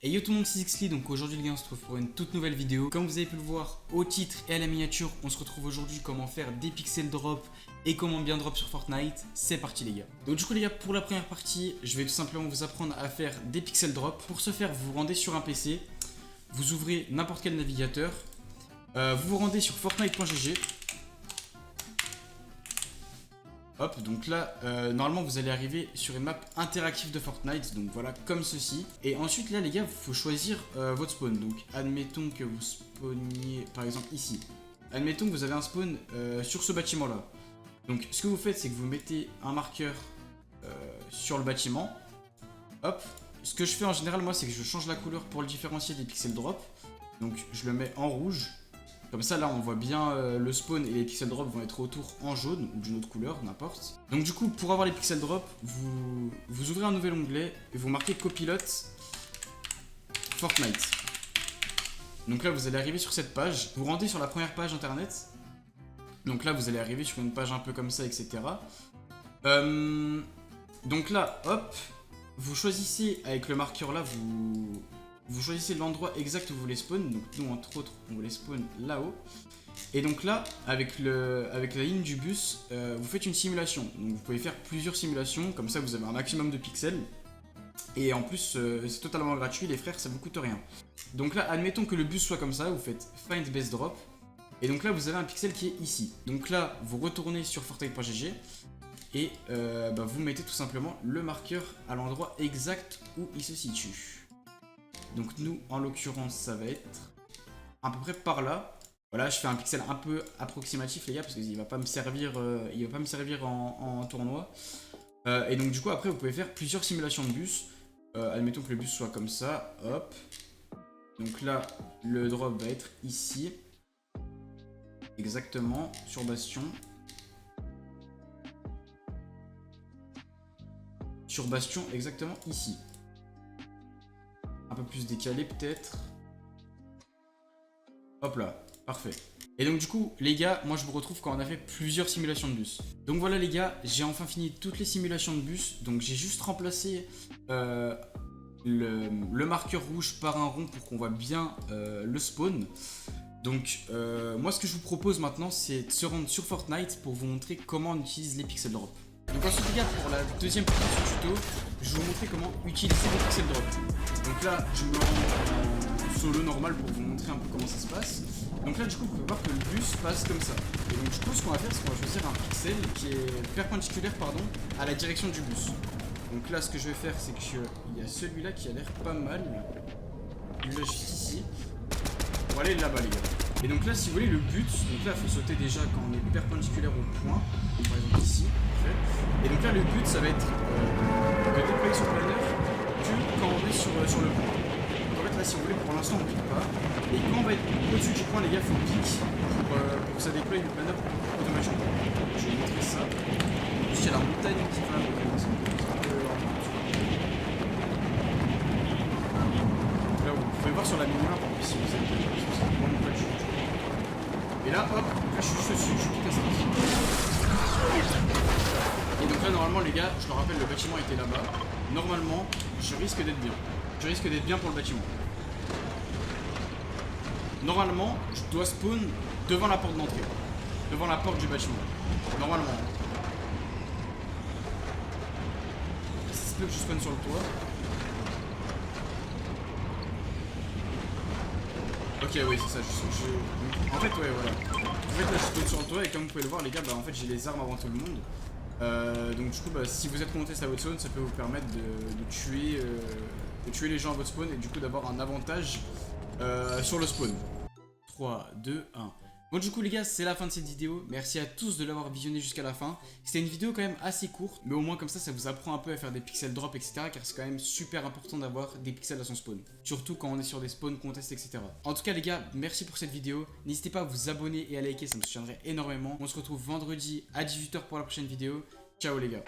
Et yo tout le monde, c'est Xly, donc aujourd'hui les gars on se retrouve pour une toute nouvelle vidéo. Comme vous avez pu le voir au titre et à la miniature, on se retrouve aujourd'hui comment faire des pixel drop et comment bien drop sur Fortnite. C'est parti les gars. Donc du coup les gars, pour la première partie, je vais tout simplement vous apprendre à faire des pixel drop. Pour ce faire, vous vous rendez sur un PC, vous ouvrez n'importe quel navigateur, vous vous rendez sur fortnite.gg. Hop, donc là, normalement vous allez arriver sur une map interactive de Fortnite, donc voilà, comme ceci. Et ensuite là les gars, il faut choisir votre spawn. Donc admettons que vous spawniez par exemple ici. Admettons que vous avez un spawn sur ce bâtiment là. Donc ce que vous faites, c'est que vous mettez un marqueur sur le bâtiment. Hop, ce que je fais en général moi, c'est que je change la couleur pour le différencier des pixel drop. Donc je le mets en rouge. Comme ça, là, on voit bien le spawn et les pixel drop vont être autour en jaune ou d'une autre couleur, n'importe. Donc du coup, pour avoir les pixel drop, vous ouvrez un nouvel onglet et vous marquez copilote Fortnite. Donc là, vous allez arriver sur cette page. Vous rendez sur la première page internet. Donc là, vous allez arriver sur une page un peu comme ça, etc. Donc là, hop, vous choisissez avec le marqueur là, vous choisissez l'endroit exact où vous voulez spawn. Donc nous entre autres on voulait spawn là-haut. Et donc là avec la ligne du bus vous faites une simulation. Donc vous pouvez faire plusieurs simulations. Comme ça vous avez un maximum de pixels. Et en plus c'est totalement gratuit les frères, ça vous coûte rien. Donc là admettons que le bus soit comme ça. Vous faites find base drop. Et donc là vous avez un pixel qui est ici. Donc là vous retournez sur fortnite.gg. Et vous mettez tout simplement le marqueur à l'endroit exact où il se situe. Donc nous, en l'occurrence, ça va être à peu près par là. Voilà, je fais un pixel un peu approximatif, les gars, parce qu'il va pas me servir, en tournoi. Et donc du coup, après, vous pouvez faire plusieurs simulations de bus. Admettons que le bus soit comme ça, hop. Donc là, le drop va être ici. Exactement, sur Bastion. Sur Bastion, exactement ici. Un peu plus décalé peut-être. Hop là, parfait. Et donc du coup les gars, moi je vous retrouve quand on a fait plusieurs simulations de bus. Donc voilà les gars, j'ai enfin fini toutes les simulations de bus. Donc j'ai juste remplacé le marqueur rouge par un rond pour qu'on voit bien le spawn. Donc moi ce que je vous propose maintenant, c'est de se rendre sur Fortnite pour vous montrer comment on utilise les pixel drop. Donc ensuite les gars, pour la deuxième partie de ce tuto, je vais vous montrer comment utiliser les pixel drop. Donc là, je me rends en solo normal pour vous montrer un peu comment ça se passe. Donc là du coup, vous pouvez voir que le bus passe comme ça. Et donc du coup, ce qu'on va faire, c'est qu'on va choisir un pixel qui est perpendiculaire à la direction du bus. Donc là, ce que je vais faire, c'est qu'il y a celui-là qui a l'air pas mal. Il est juste ici. Bon allez, là-bas les gars. Et donc là, si vous voulez, le but, donc là, il faut sauter déjà quand on est perpendiculaire au point. Donc, par exemple ici, parfait. Et donc là, le but, ça va être de déployer son planeur que quand on est sur le point. Donc en fait, là, si vous voulez, pour l'instant, on ne pique pas. Et quand on va être au-dessus du point, les gars, il faut pique pour que ça déploie le planeur automatiquement. Je vais vous montrer ça. Juste, il y a la montagne qui va avec là, vous pouvez voir sur la minimap, en plus, si vous êtes vraiment pas dessus. Et là, hop, là je suis juste dessus, je clique à ça. Et donc là, normalement, les gars, je le rappelle, le bâtiment était là-bas. Normalement, je risque d'être bien. Je risque d'être bien pour le bâtiment. Normalement, je dois spawn devant la porte d'entrée. Devant la porte du bâtiment. Normalement. Si c'est que je spawn sur le toit. Ok, oui, c'est ça. En fait, ouais, voilà. En fait, là, je spawn sur le toit et comme vous pouvez le voir, les gars, en fait, j'ai les armes avant tout le monde. Donc, du coup, si vous êtes contesté à votre spawn, ça peut vous permettre de tuer les gens à votre spawn et du coup d'avoir un avantage sur le spawn. 3, 2, 1. Bon du coup les gars, c'est la fin de cette vidéo. Merci à tous de l'avoir visionné jusqu'à la fin. C'était une vidéo quand même assez courte, mais au moins comme ça vous apprend un peu à faire des pixel drop, etc. Car c'est quand même super important d'avoir des pixels à son spawn. Surtout quand on est sur des spawns contests, etc. En tout cas les gars, merci pour cette vidéo. N'hésitez pas à vous abonner et à liker, ça me soutiendrait énormément. On se retrouve vendredi à 18 h pour la prochaine vidéo. Ciao les gars.